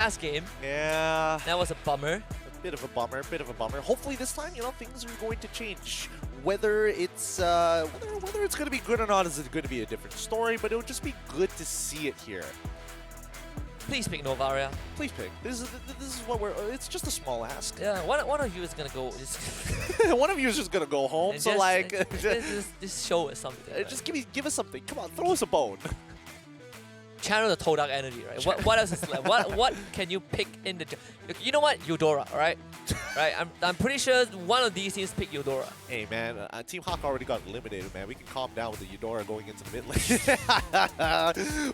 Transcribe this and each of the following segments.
last game. Yeah. That was a bummer. A bit of a bummer, Hopefully this time, things are going to change. Whether it's whether it's going to be good or not is going to be a different story, but it would just be good to see it here. Please pick Novaria. Please pick. This is what it's just a small ask. Yeah, one of you is gonna go. One of you is just gonna go home. So just show us something. Right? Just give us something. Come on, throw us a bone. Channel the Todak energy, right? What else is left? What can you pick in the? You know what? Eudora, right? Right. I'm pretty sure one of these teams pick Eudora. Hey man, Team Hawk already got eliminated, man. We can calm down with the Eudora going into the mid lane.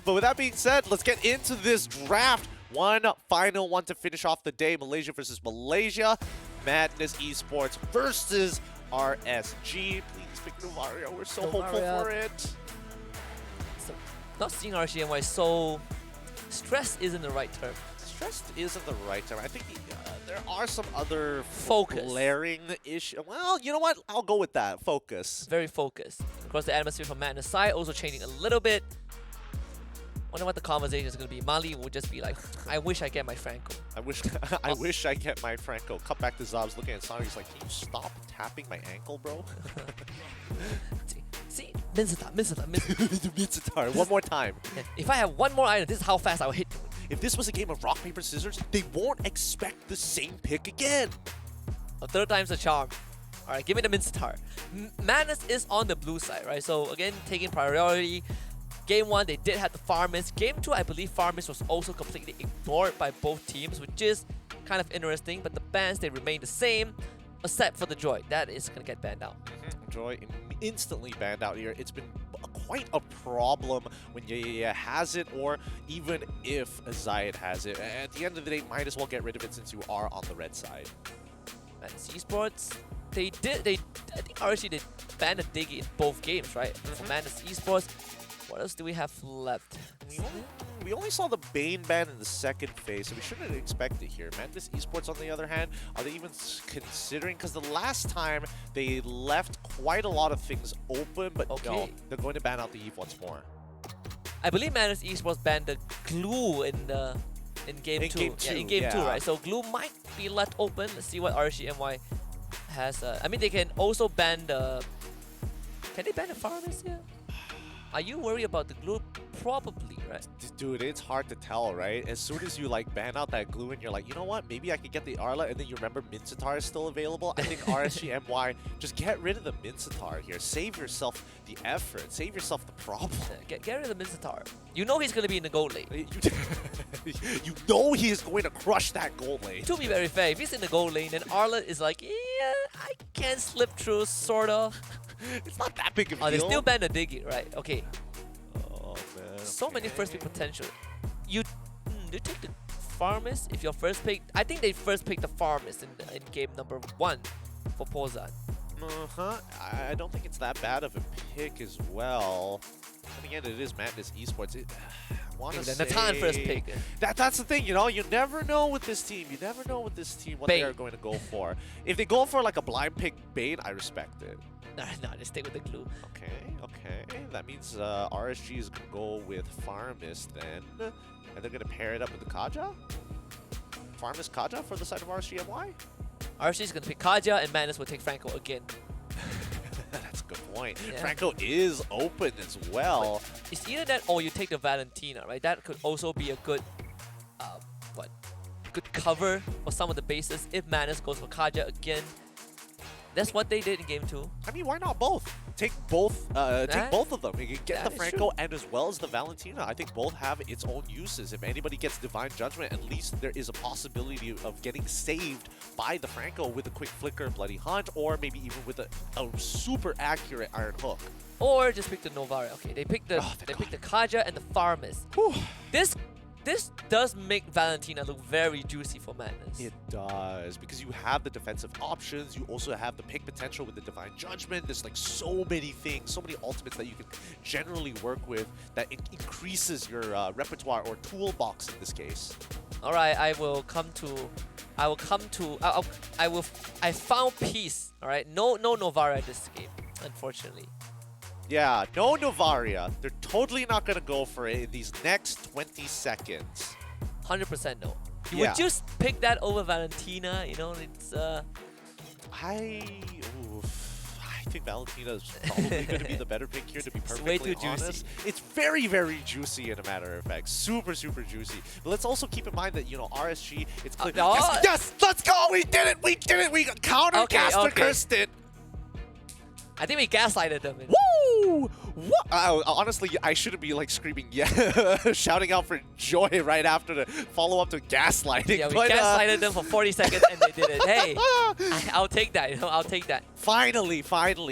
But with that being said, let's get into this draft. One final one to finish off the day. Malaysia versus Malaysia. Madness Esports versus RSG. Please pick Novaria. We're so hopeful for it. Not seeing RSG so stressed isn't the right term. Stressed isn't the right term. I think there are some other focus glaring issues. Well, you know what? I'll go with that. Focus. Very focused. Of course, the atmosphere from Madness side also changing a little bit. Wonder what the conversation is going to be. Mali will just be like, I wish I get my Franco. I wish I get my Franco. Cut back to Zobs looking at Sonic. He's like, can you stop tapping my ankle, bro? See? Mincetar. Mincetar. One more time. If I have one more item, this is how fast I will hit you. If this was a game of rock, paper, scissors, they won't expect the same pick again. A third time's a charm. Alright, give me the Mincetar. Madness is on the blue side, right? So again, taking priority. Game 1, they did have the Farmist. Game 2, I believe Farmist was also completely ignored by both teams, which is kind of interesting. But the bans, they remain the same, except for the Joy. That is going to get banned out. Joy instantly banned out here. It's been quite a problem when Yaya has it, or even if Zayed has it. At the end of the day, might as well get rid of it since you are on the red side. Madness Esports, I think RSG did ban a Diggy in both games, right? For Madness Esports. What else do we have left? We only saw the Bane ban in the second phase, so we shouldn't expect it here. Madness Esports, on the other hand, are they even considering? Because the last time they left quite a lot of things open, but no, they're going to ban out the Eve once more. I believe Madness Esports banned the glue in game 2. In game 2, right? So glue might be left open. Let's see what RSGMY has. I mean, they can also ban the. Can they ban the Farmers here? Are you worried about the glue? Probably, right? Dude, it's hard to tell, right? As soon as you ban out that glue and you're like, you know what, maybe I could get the Arla, and then you remember Mincetar is still available. I think RSGMY, just get rid of the Mincetar here. Save yourself the effort. Save yourself the problem. Get rid of the Mincetar. You know he's going to be in the gold lane. You know he is going to crush that gold lane. To be very fair, if he's in the gold lane, then Arla is like, yeah, I can slip through, sort of. It's not that big of a deal. They still ban the Diggy, right? Okay. Oh, man. So many first pick potential. You take the Farmist if your first pick. I think they first picked the Farmist in game number 1 for Pozan. I don't think it's that bad of a pick as well. And again, it is Madness Esports. Natan first pick. That's the thing, you never know with this team. You never know with this team what they are going to go for. If they go for like a blind pick Bane, I respect it. No, just stay with the glue. Okay. That means RSG is going to go with Farmist then. And they're going to pair it up with the Kaja? Farmist Kaja for the side of RSGMY? RSG is going to pick Kaja, and Madness will take Franco again. That's a good point. Yeah. Franco is open as well. But it's either that or you take the Valentina, right? That could also be a good, good cover for some of the bases if Madness goes for Kaja again. That's what they did in game 2. I mean, why not both? Take both of them. You can get the Franco and as well as the Valentina. I think both have its own uses. If anybody gets Divine Judgment, at least there is a possibility of getting saved by the Franco with a quick flicker, Bloody Hunt, or maybe even with a super accurate Iron Hook. Or just pick the Novaria. Okay, they picked the Kaja and the Farmist. This does make Valentina look very juicy for Madness. It does, because you have the defensive options. You also have the pick potential with the Divine Judgment. There's like so many things, so many ultimates that you can generally work with that it increases your repertoire or toolbox in this case. All right, I found peace. All right, no Novaria this game, unfortunately. Yeah, no Novaria. They're totally not going to go for it in these next 20 seconds. 100% no. Yeah. Would you pick that over Valentina? You know, it's I think Valentina is probably going to be the better pick here, to be perfectly way too honest. juicy. It's very, very juicy, in a matter of fact. Super, super juicy. But let's also keep in mind that, you know, RSG, it's clear. No. Yes, let's go! We did it! We did it! We counter-cast the Kirsten! I think we gaslighted them. Woo! What? Honestly, I shouldn't be like screaming, yeah, shouting out for joy right after the follow-up to gaslighting. Yeah, we but, gaslighted them for 40 seconds and they did it. Hey, I'll take that. You know, I'll take that. Finally,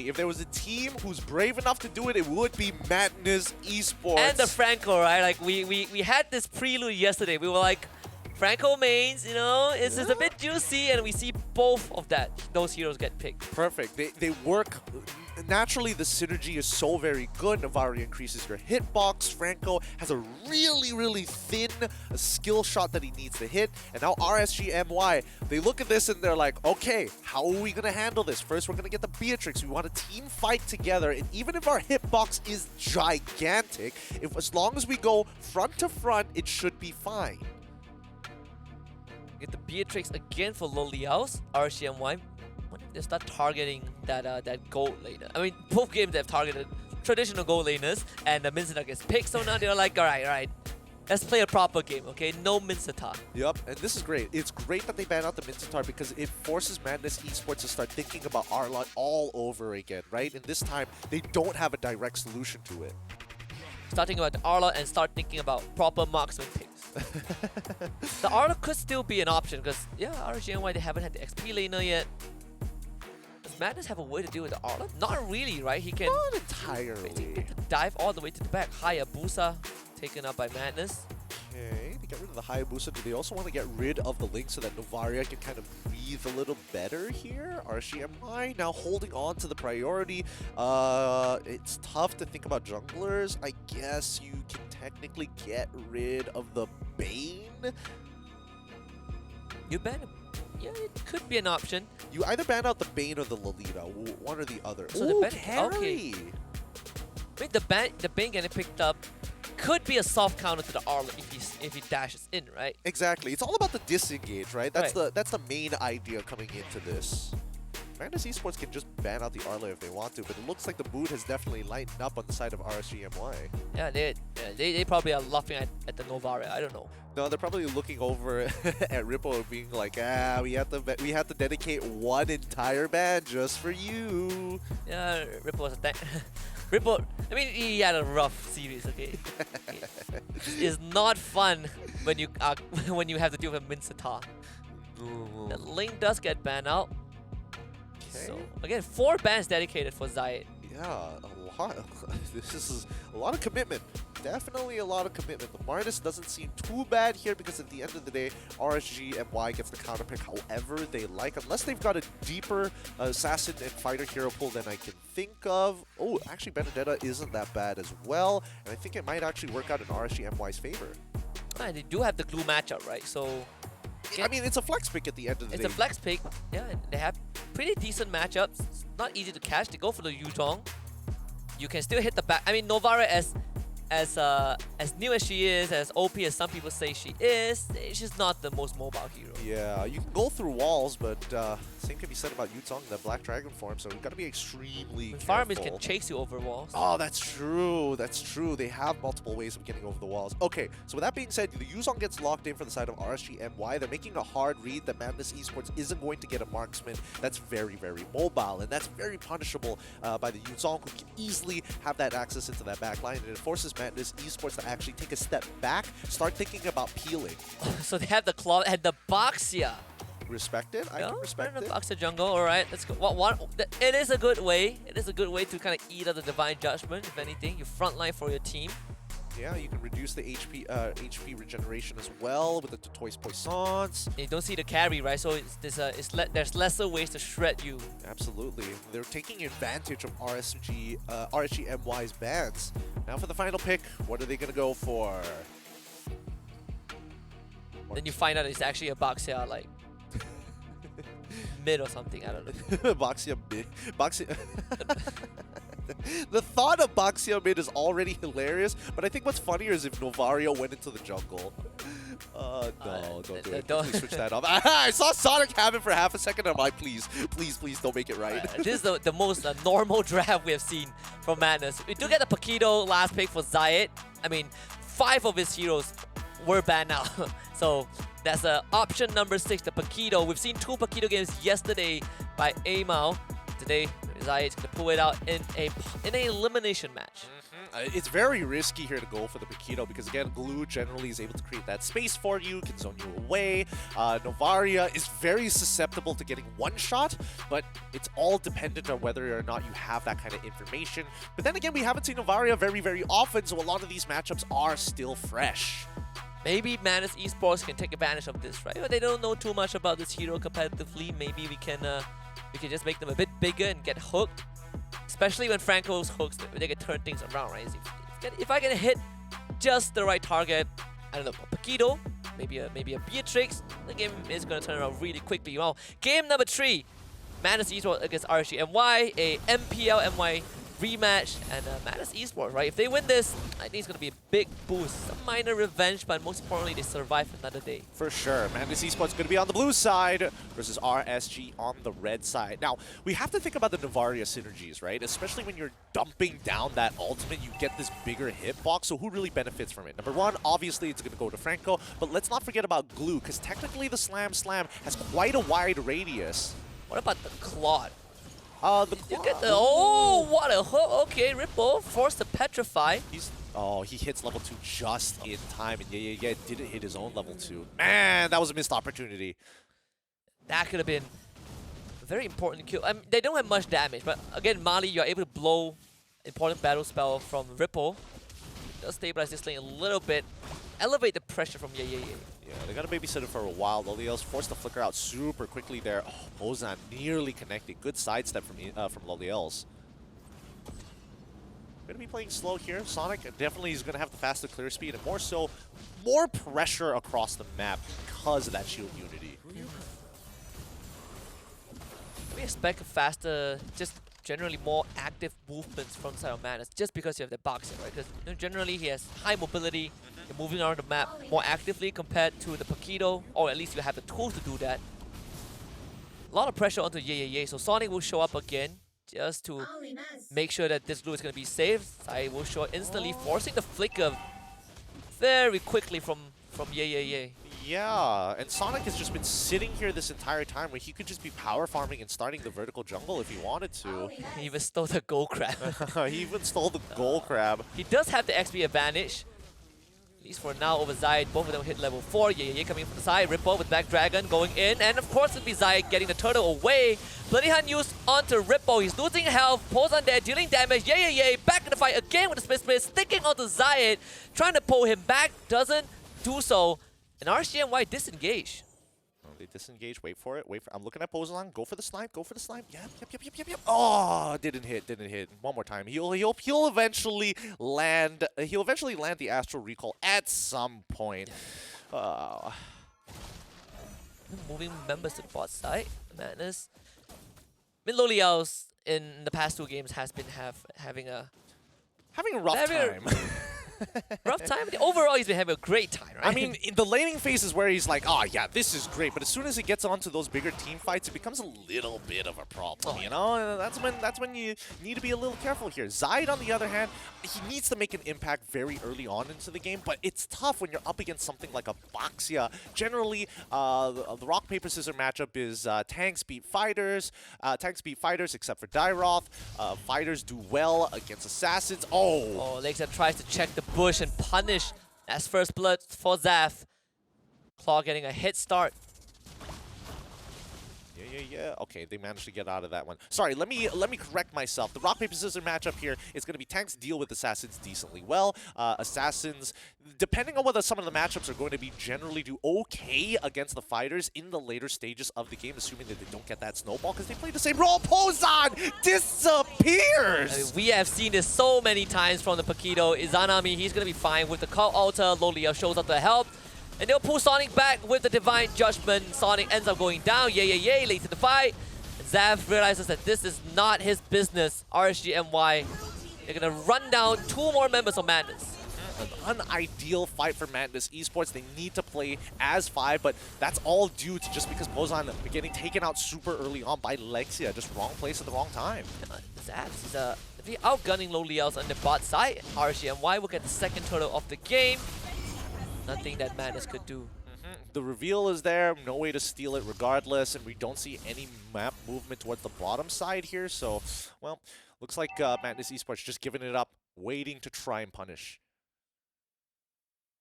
if there was a team who's brave enough to do it, it would be Madness Esports. And the Franco, right? Like we had this prelude yesterday. We were like, Franco mains, you know, it's a bit juicy, and we see both of those heroes get picked. Perfect. They work. Naturally, the synergy is so very good. Navari increases your hitbox. Franco has a really, really thin skill shot that he needs to hit. And now RSG MY, they look at this and they're like, okay, how are we going to handle this? First, we're going to get the Beatrix. We want a team fight together. And even if our hitbox is gigantic, as long as we go front to front, it should be fine. Get the Beatrix again for low Liaos, RCMY. When did they start targeting that gold laner? I mean, both games they've targeted traditional gold laners, and the Mincetar gets picked, so now they're like, alright, let's play a proper game, okay? No Mincetar. Yep, and this is great. It's great that they ban out the Mincetar because it forces Madness Esports to start thinking about Arlot all over again, right? And this time, they don't have a direct solution to it. Starting about the Arla and start thinking about proper marksman picks. The Arla could still be an option because, yeah, RGNY, they haven't had the XP laner yet. Does Madness have a way to deal with the Arla? Not really, right? He can Not entirely. dive all the way to the back. Hayabusa taken up by Madness. Okay, they get rid of the Hayabusa. Do they also want to get rid of the Link so that Novaria can kind of breathe a little better here? RCMI now holding on to the priority. It's tough to think about junglers. I guess you can technically get rid of the Bane. You ban him. Yeah, it could be an option. You either ban out the Bane or the Lolita, one or the other. So Ooh, the carry! Okay. Wait, the Bane getting picked up could be a soft counter to the Arla if he dashes in, right? Exactly. It's all about the disengage, right? That's the main idea coming into this. Madness Esports can just ban out the Arla if they want to, but it looks like the mood has definitely lightened up on the side of RSGMY. Yeah, they probably are laughing at the Novaria. I don't know. No, they're probably looking over at Ripple and being like, we had to dedicate one entire ban just for you. Yeah, Ripple was a Ripple, I mean, he had a rough series, okay? It's not fun when you have to deal with Mincetar. The Link does get banned out. Okay. So, again, 4 bans dedicated for Zayed. Yeah, a lot. This is a lot of commitment. Definitely a lot of commitment. The Martis doesn't seem too bad here because at the end of the day, RSG MY gets the counter pick however they like, unless they've got a deeper assassin and fighter hero pool than I can think of. Oh, actually Benedetta isn't that bad as well, and I think it might actually work out in RSG MY's favor. They do have the glue matchup, right? So, I mean, it's a flex pick at the end of the day. It's a flex pick. Yeah, and they have pretty decent matchups. It's not easy to catch. They go for the Yutong. You can still hit the back. I mean, Novara as new as she is, as OP as some people say she is, she's not the most mobile hero. Yeah, you can go through walls, but same can be said about Yutong, the Black Dragon form, so you've got to be extremely careful. Farmers can chase you over walls. Oh, that's true. That's true. They have multiple ways of getting over the walls. Okay, so with that being said, the Yuzong gets locked in for the side of RSG MY. They're making a hard read that Madness Esports isn't going to get a marksman that's very, very mobile, and that's very punishable by the Yuzong, who can easily have that access into that back line, and it forces Madness Esports to actually take a step back, start thinking about peeling. So they have the Claw and the Boxia. Respect it. I can respect it. Boxia jungle, alright, let's go. It is a good way. It is a good way to kind of eat out the Divine Judgment, if anything. You frontline for your team. Yeah, you can reduce the HP regeneration as well with the Toys Poissons. You don't see the carry, right? So there's lesser ways to shred you. Absolutely. They're taking advantage of RSG MY's bans. Now for the final pick, what are they going to go for? Then you find out it's actually a Boxia, like, mid or something, I don't know. Boxia mid. Boxia... The thought of Boxia mid is already hilarious, but I think what's funnier is if Novario went into the jungle. No, don't do it. don't. Please switch that off. I saw Sonic have it for half a second. I'm like, please, please, please don't make it right. This is the most normal draft we have seen from Madness. We do get the Paquito last pick for Zayed. I mean, 5 of his heroes were banned now. So that's option number 6, the Paquito. We've seen 2 Paquito games yesterday by Amao. Today, Zayed's going to pull it out in an elimination match. It's very risky here to go for the Paquito because, again, Glue generally is able to create that space for you, can zone you away. Novaria is very susceptible to getting one shot, but it's all dependent on whether or not you have that kind of information. But then again, we haven't seen Novaria very, very often, so a lot of these matchups are still fresh. Maybe Madness Esports can take advantage of this, right? They don't know too much about this hero competitively. Maybe we can just make them a bit bigger and get hooked. Especially when Franco's hooks, they can turn things around, right? If I can hit just the right target, I don't know, a Paquito, maybe a Beatrix, the game is going to turn around really quickly. Well, game number 3, Madness Esports against RSG MY, a MPL MY rematch, and Madness Esports, right? If they win this, I think it's going to be a big boost. Some minor revenge, but most importantly, they survive another day. For sure. Madness Esports going to be on the blue side versus RSG on the red side. Now, we have to think about the Novaria synergies, right? Especially when you're dumping down that ultimate, you get this bigger hitbox, so who really benefits from it? Number 1, obviously, it's going to go to Franco, but let's not forget about Glue, because technically the Slam has quite a wide radius. What about the Claude? You get the what a hook. Okay, Ripple forced to petrify. He hits level 2 just in time, and yeah, didn't hit his own level 2. Man, that was a missed opportunity. That could have been a very important kill. I mean, they don't have much damage, but again, Mali, you're able to blow important battle spell from Ripple. Does stabilize this lane a little bit, elevate the pressure from Yeah. Yeah, they got to babysit it for a while. Loliel's forced to flicker out super quickly there. Oh, Ozan nearly connected. Good sidestep from Loliel's. Going to be playing slow here. Sonic definitely is going to have the faster clear speed and more pressure across the map because of that shield unity. We expect a faster, just generally more active movements from side of Madness, just because you have the boxing, right? Because generally he has high mobility, you're moving around the map more actively compared to the Paquito, or at least you have the tools to do that. A lot of pressure onto Yeah. So Sonic will show up again just to make sure that this blue is going to be safe. Sai will show up instantly, forcing the flicker very quickly from Yeah. Yeah, and Sonic has just been sitting here this entire time where he could just be power farming and starting the vertical jungle if he wanted to. He even stole the gold crab. He even stole the gold crab. He does have the XP advantage. At least for now over Zayed, both of them hit level 4. Yeah coming from the side, Ripple with Back Dragon going in, and of course it'll be Zayed getting the turtle away. Bloody Hunt used onto Ripple, he's losing health, pulls on there, dealing damage, yeah, back in the fight again with the split, sticking onto Zayed, trying to pull him back, doesn't do so. And RSGNY disengage. Oh, they disengage. Wait for it. I'm looking at Pozolon. Go for the snipe. Yep. Oh, didn't hit. One more time. He'll eventually land. He'll eventually land the Astral Recall at some point. Moving members to the bot side. Madness. Loliel's in the past 2 games has been having a rough time. Rough time? Overall, he's been having a great time, right? I mean, in the laning phase is where he's like, oh yeah, this is great. But as soon as he gets onto those bigger team fights, it becomes a little bit of a problem, you know? And that's when you need to be a little careful here. Zayed, on the other hand, he needs to make an impact very early on into the game, but it's tough when you're up against something like a Boxia. Generally, the rock, paper, scissors matchup is tanks beat fighters, except for Dyroth. Fighters do well against assassins. Oh, Lakeside tries to check the bush and punish as first blood for Zaf. Claw getting a hit start. Yeah. Okay, they managed to get out of that one. Sorry, let me correct myself. The rock, paper, scissors matchup here is going to be tanks deal with assassins decently well. Assassins, depending on whether some of the matchups are going to be, generally do okay against the fighters in the later stages of the game, assuming that they don't get that snowball because they play the same role. Pozan disappears! I mean, we have seen this so many times from the Paquito. Izanami, he's going to be fine with the Cult Altar. Loliel shows up to help. And they'll pull Sonic back with the Divine Judgment. Sonic ends up going down. Yeah, late to the fight. Zav realizes that this is not his business. RSG MY, they're going to run down 2 more members of Madness. an unideal fight for Madness Esports. They need to play as 5, but that's all due to just because Bozan getting taken out super early on by Lexia. Just wrong place at the wrong time. Zaps is outgunning Low Liaos on the bot side. RSG will get the second turtle of the game. Nothing that Madness could do. The reveal is there, no way to steal it regardless, and we don't see any map movement towards the bottom side here, so, well, looks like Madness Esports just giving it up, waiting to try and punish.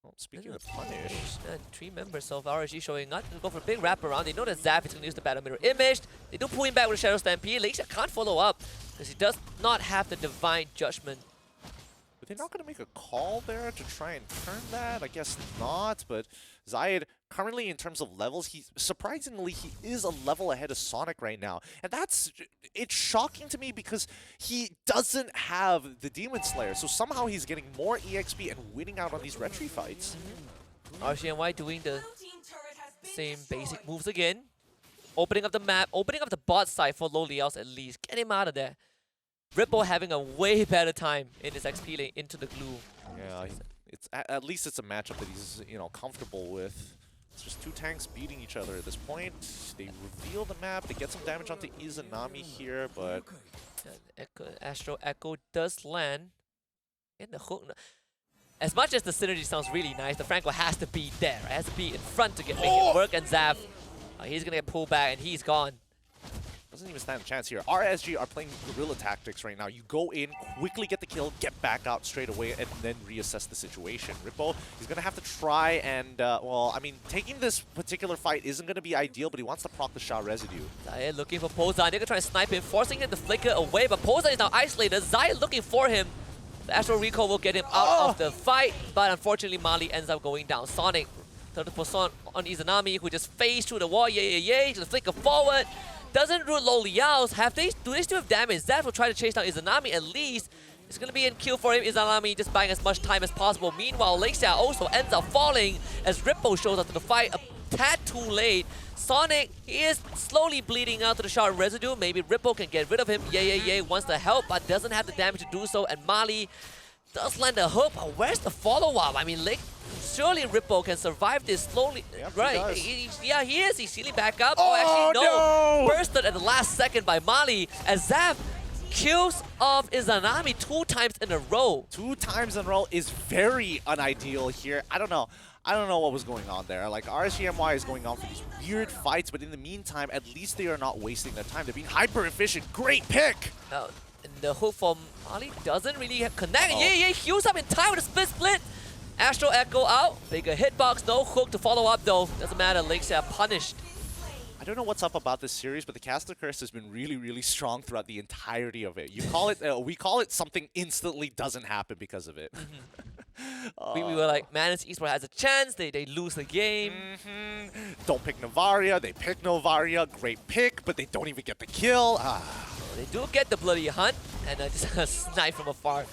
Well, speaking of punish... 3 members of RSG showing up to go for a big wraparound. They know that Zap is going to use the battle mirror image. They do pull him back with a Shadow Stampede. Lexia can't follow up because he does not have the Divine Judgment. But they're not going to make a call there to try and turn that? I guess not, but Zayed, currently in terms of levels, surprisingly, he is a level ahead of Sonic right now. And it's shocking to me because he doesn't have the Demon Slayer, so somehow he's getting more EXP and winning out on these retry fights. RSG doing the same basic moves again. Opening up the map, opening up the bot side for Low Liaos at least. Get him out of there. Ripple having a way better time in his XP lane into the glue. Yeah, it's at least it's a matchup that he's comfortable with. It's just 2 tanks beating each other at this point. They reveal the map. They get some damage onto Izanami here, but Astro Echo does land in the hook. As much as the synergy sounds really nice, the Franco has to be there. Right? Has to be in front to make it work. And Zap, he's gonna get pulled back and he's gone. Doesn't even stand a chance here. RSG are playing guerrilla tactics right now. You go in, quickly get the kill, get back out straight away, and then reassess the situation. Rippo, he's going to have to try and, well, I mean, taking this particular fight isn't going to be ideal, but he wants to proc the Shao residue. Zayed looking for Pozan. They're going to try and snipe him, forcing him to flicker away, but Pozan is now isolated. Zayed looking for him. The Astral Recall will get him out of the fight, but unfortunately, Mali ends up going down. Sonic, 30% on Izanami, who just phased through the wall. Just flicker forward. Doesn't root Low Liaos. Do they still have damage? Zap will try to chase down Izanami at least. It's going to be a kill for him. Izanami just buying as much time as possible. Meanwhile, Lexia also ends up falling as Rippo shows up to the fight a tad too late. Sonic, he is slowly bleeding out to the shard residue. Maybe Rippo can get rid of him. Wants to help, but doesn't have the damage to do so. And Mali does land a hook, but where's the follow-up? I mean, surely Rippo can survive this slowly. Yep, right? he is. He's healing back up. Oh, actually, no! Bursted at the last second by Mali as Zap kills off Izanami 2 times in a row. 2 times in a row is very unideal here. I don't know what was going on there. Like, RSGMY is going on for these weird fights, but in the meantime, at least they are not wasting their time. They're being hyper efficient. Great pick! And the hook from Mali doesn't really connect. Heals up in time with a split. Astro Echo out. Bigger hitbox. No hook to follow up though. Doesn't matter. Lexia punished. I don't know what's up about this series, but the caster curse has been really, really strong throughout the entirety of it. You call it, we call it something instantly doesn't happen because of it. We were like, Madness Esports has a chance. They lose the game. Don't pick Novaria. They pick Novaria. Great pick, but they don't even get the kill. They do get the bloody hunt and just a snipe from afar.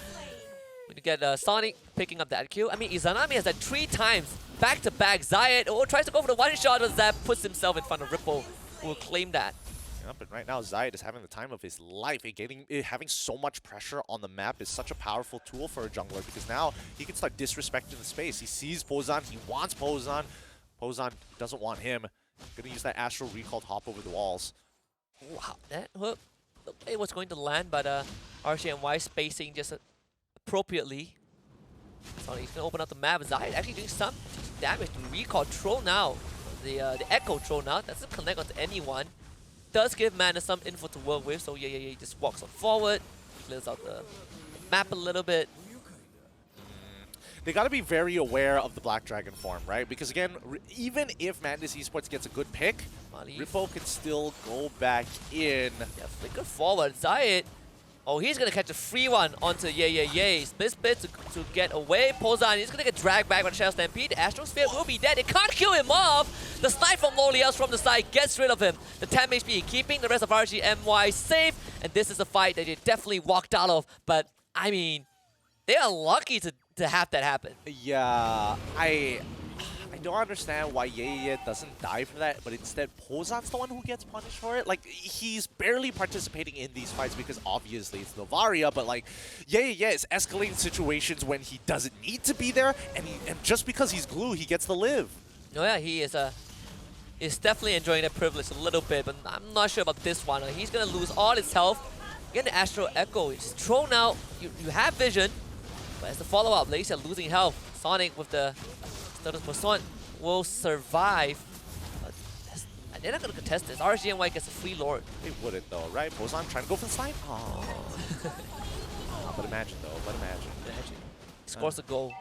We get Sonic picking up that kill. I mean, Izanami has that 3 times back-to-back. Zayed tries to go for the one-shot, but Zap puts himself in front of Ripple, who will claim that. Yeah, but right now, Zayed is having the time of his life. Having so much pressure on the map is such a powerful tool for a jungler because now he can start disrespecting the space. He sees Pozan. He wants Pozan. Pozan doesn't want him. Gonna use that Astral Recall to hop over the walls. Wow, that hook looked like it was going to land, but RSG spacing just appropriately. So he's gonna open up the map. Zayed actually doing some damage to Recall Troll now. The Echo Troll now doesn't connect onto anyone. Does give Mana some info to work with, so he just walks on forward, clears out the map a little bit. They got to be very aware of the Black Dragon form, right? Because again, even if Madness Esports gets a good pick, Rippo can still go back in. Yeah, flicker forward. Zayed. Oh, he's going to catch a free one onto Split to get away. Pozan, he's going to get dragged back by the Shadow Stampede. Astrosphere will be dead. They can't kill him off. The snipe from Low Liaos from the side gets rid of him. The 10 HP keeping the rest of RSGMY safe. And this is a fight that they definitely walked out of. But, I mean, they are lucky to have that happen. Yeah, I don't understand why Ye doesn't die for that, but instead Pozan's the one who gets punished for it. Like, he's barely participating in these fights because obviously it's Novaria, but like, Ye is escalating situations when he doesn't need to be there, and just because he's glue, he gets to live. Oh yeah, he is is definitely enjoying that privilege a little bit, but I'm not sure about this one. He's gonna lose all his health. Again, the Astro Echo is thrown out. You have vision, but as the follow-up, Lexia losing health. Sonic with the status percent will survive. And they're not gonna contest this. RSG and White gets a free Lord. They wouldn't though, right? Pozan trying to go for the snipe. Oh. But imagine though, Imagine. He scores a goal.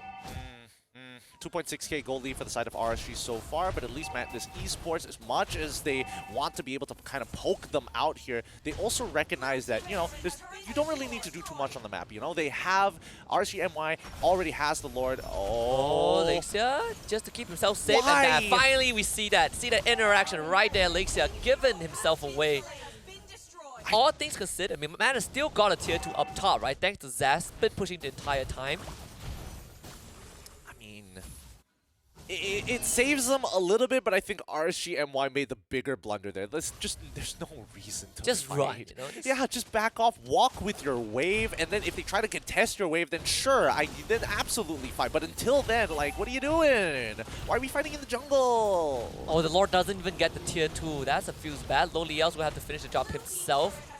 2.6k gold lead for the side of RSG so far, but at least this Esports, as much as they want to be able to kind of poke them out here, they also recognize that, you know, you don't really need to do too much on the map, you know? They have, RSG MY already has the Lord. Oh, Lexia, just to keep himself safe. Why? And finally we see that interaction right there. Lexia giving himself away. All things considered, I mean, man has still got a tier 2 up top, right? Thanks to Zaz, split pushing the entire time. It saves them a little bit, but I think RSG MY made the bigger blunder there. There's no reason to just fight. run, you know? Yeah, just back off, walk with your wave, and then if they try to contest your wave, then sure, then absolutely fine. But until then, like, what are you doing? Why are we fighting in the jungle? Oh, the Lord doesn't even get the tier 2. That's a feels bad. Loliels will have to finish the job himself.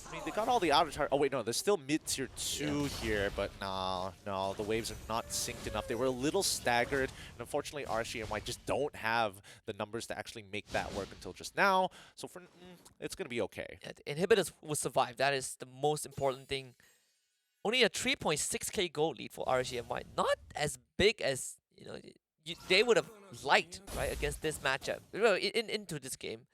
I mean, they got all the outer target. Oh wait, no, there's still mid tier 2 here, but no, the waves are not synced enough. They were a little staggered, and unfortunately, RSG and White just don't have the numbers to actually make that work until just now. So for it's gonna be okay. Yeah, the inhibitors will survive. That is the most important thing. Only a 3.6k gold lead for RSG and White. Not as big as they would have liked, right, against this matchup into this game.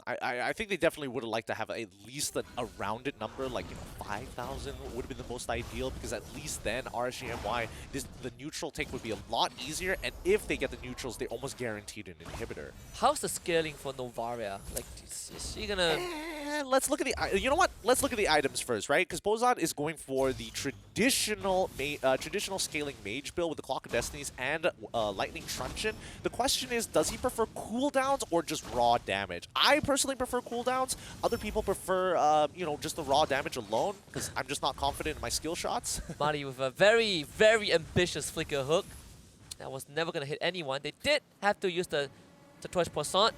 I think they definitely would have liked to have at least a rounded number, like 5,000 would have been the most ideal, because at least then RSG and Y, the neutral take would be a lot easier, and if they get the neutrals, they almost guaranteed an inhibitor. How's the scaling for Novaria? Like, is she gonna? Let's look at the. You know what? Let's look at the items first, right? Because Pozan is going for the traditional scaling mage build with the Clock of Destinies and Lightning Truncheon. The question is, does he prefer cooldowns or just raw damage? I personally prefer cooldowns. Other people prefer, just the raw damage alone, because I'm just not confident in my skill shots. Mari with a very, very ambitious flicker hook. That was never going to hit anyone. They did have to use the Torch Poisson.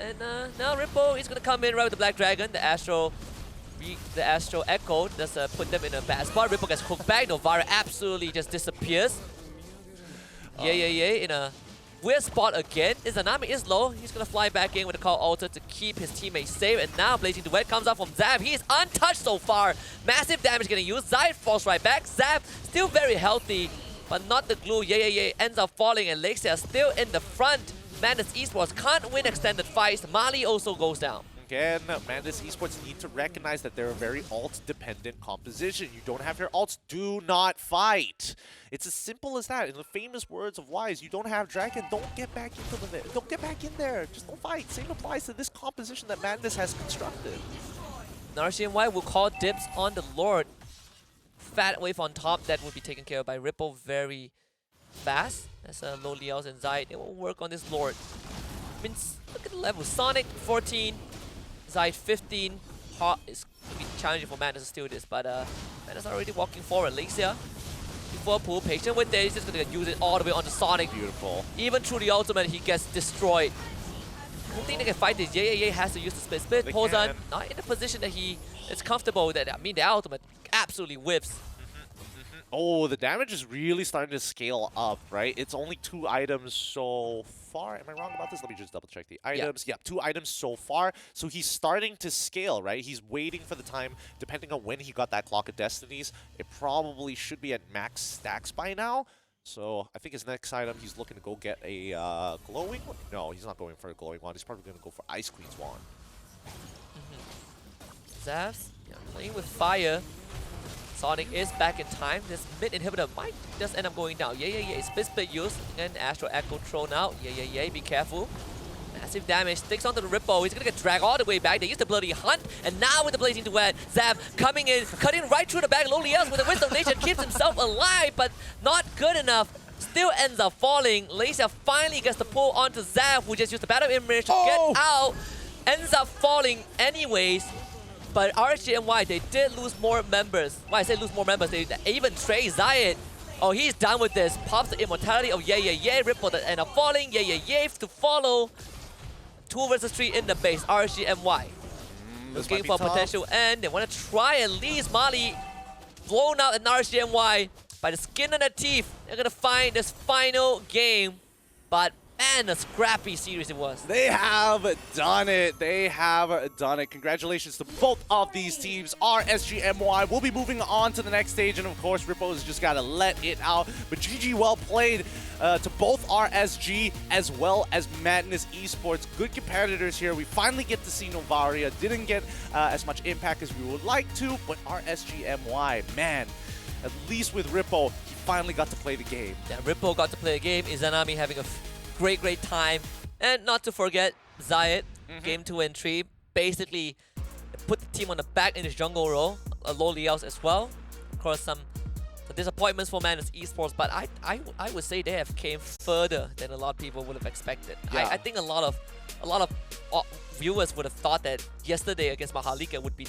And now Ripple is going to come in right with the Black Dragon. The Astro Echo does put them in a bad spot. Ripple gets hooked back. Novaria absolutely just disappears. In a weird spot again. Izanami is low. He's going to fly back in with a Call Alter to keep his teammates safe. And now Blazing Duet comes out from Zab. He is untouched so far. Massive damage getting used. Zai falls right back. Zab still very healthy, but not the glue. Ends up falling, and Lexia still in the front. Madness Esports can't win extended fights. Mali also goes down. Again, Madness Esports need to recognize that they're a very ult-dependent composition. You don't have your ults, do not fight. It's as simple as that. In the famous words of Wise, you don't have Dragon, don't get back into the don't get back in there. Just don't fight. Same applies to this composition that Madness has constructed. RCNY will call dibs on the Lord. Fat wave on top that will be taken care of by Ripple very fast. That's low Liaos and Zai. They will work on this Lord. I mean, look at the level. Sonic 14, Zai 15. Hot is going to be challenging for Madness to steal this, but Madness are already walking forward. Lexia, before pool, patient with this. He's just going to use it all the way onto Sonic. Beautiful. Even through the ultimate, he gets destroyed. I don't think they can fight this. Ye has to use the split. Pozan not in a position that he is comfortable with that. I mean, the ultimate absolutely whiffs. Oh, the damage is really starting to scale up, right? It's only 2 items so far. Am I wrong about this? Let me just double check the items. Yeah, 2 items so far. So he's starting to scale, right? He's waiting for the time, depending on when he got that Clock of Destinies. It probably should be at max stacks by now. So I think his next item, he's looking to go get a glowing one. No, he's not going for a glowing wand. He's probably going to go for Ice Queen's wand. Zavs, playing with fire. Sonic is back in time. This mid inhibitor might just end up going down. Split use. And Astro Echo thrown out. Be careful. Massive damage. Sticks onto the Ripple. He's going to get dragged all the way back. They use the Bloody Hunt. And now with the Blazing Duet, Zab coming in, cutting right through the back. Loliels with the Wisdom Nation keeps himself alive, but not good enough. still ends up falling. Lacia finally gets the pull onto Zaf, who just used the battle image to get out. Ends up falling anyways. But RSG and Y, they did lose more members. Why I say lose more members, they even Trey Zayed. Oh, he's done with this. Pops the immortality of yeah. Ripple that end up falling. Yeah to follow. 2 versus 3 in the base. RSG and Y. Looking for potential end. They want to try at least Mali. Blown out in RSG and Y by the skin of their teeth. They're going to find this final game. But man, a scrappy series it was. They have done it. They have done it. Congratulations to both of these teams. RSG and Y will be moving on to the next stage. And of course, Rippo's just got to let it out. But GG, well played to both RSG as well as Madness Esports. Good competitors here. We finally get to see Novaria. Didn't get as much impact as we would like to. But RSG and Y, man, at least with Rippo, he finally got to play the game. Yeah, Rippo got to play a game. Izanami having a great time. And not to forget, Zayed, game 2 and 3, basically put the team on the back in his jungle role. Low Liaos as well. Of course, some disappointments for Madness Esports, but I would say they have came further than a lot of people would have expected. Yeah. I think a lot of viewers would have thought that yesterday against Mahalika would be their